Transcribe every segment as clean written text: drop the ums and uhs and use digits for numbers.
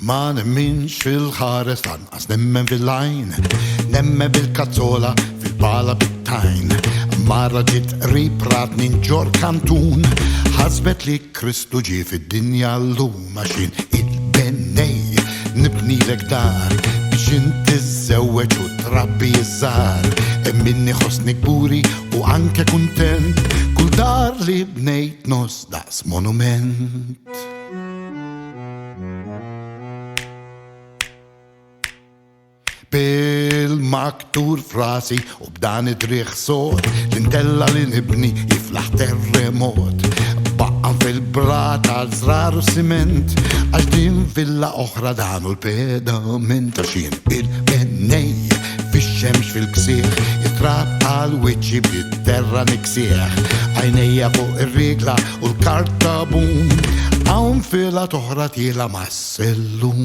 Ma nemminx fil-ħares lanqas nemmen fil-lajn, nemmen bil-kazzola fil-bala bit-tajn. Marra ġit riprat minn ġor kantun, ħasbet li Kristu ġi fid-dinja l-lum għaxin il-bennej nibnilek dar biex inti żewweġ u trabbi iż-żar. Minni ħossni kburi u anke kuntent, kull dar li bnejt nos daqs monument. Bil-maktur frasi u b'dan id-driħ sod, l-intella li nibni jiflaħ terremot. Baqqan fil-brat għal-żrar u siment, għax din villa oħra danu l-pedament. Għaxin il-bennej fix-xemx fil-ksieħ, jitrab għal-wiċċi bit-terra niksieħ. Għajnejja fuq ir-rigla u l-karta bum, għawn fila toħra tila mas-sellum.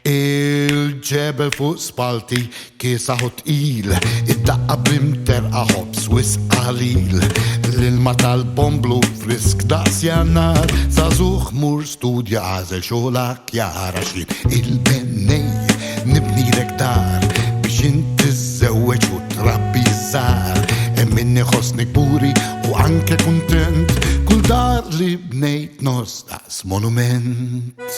Il-ġebel fuq spalti kiesaħu tqil, id-daqqa brimter aħob Swiss qalil. L-ilma tal-bomblu frisk daqs jannar, zazuħ mur studja għazel xola kjara. Xin il-bennej nibnilek dar biex inti żewweġ u trabbi żar. Minni ħossni kburi u anke kuntent, kull dar li bnejt nos daqs monument.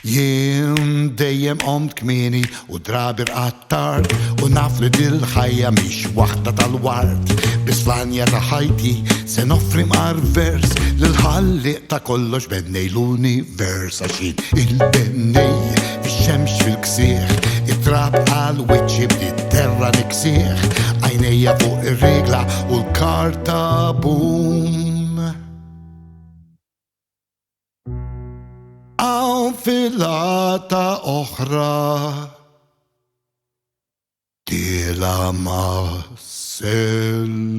Jien dejjem qomt kmieni u drabir għat-tard, u naf li dil-ħajja mhix waħda tal-ward. Bisfanja ta' ħajti se noffri mar vers lil-ħalliq ta' kollox bennej l-univers. Għaxin il-bennej fix-xemx fil-ksieħ, it-trab għal-wiċċi b'dit-terra niksieħ. Għajnejja fuq ir-rigla u l-karta bum. Għawn filata oħra tila ma' sellum.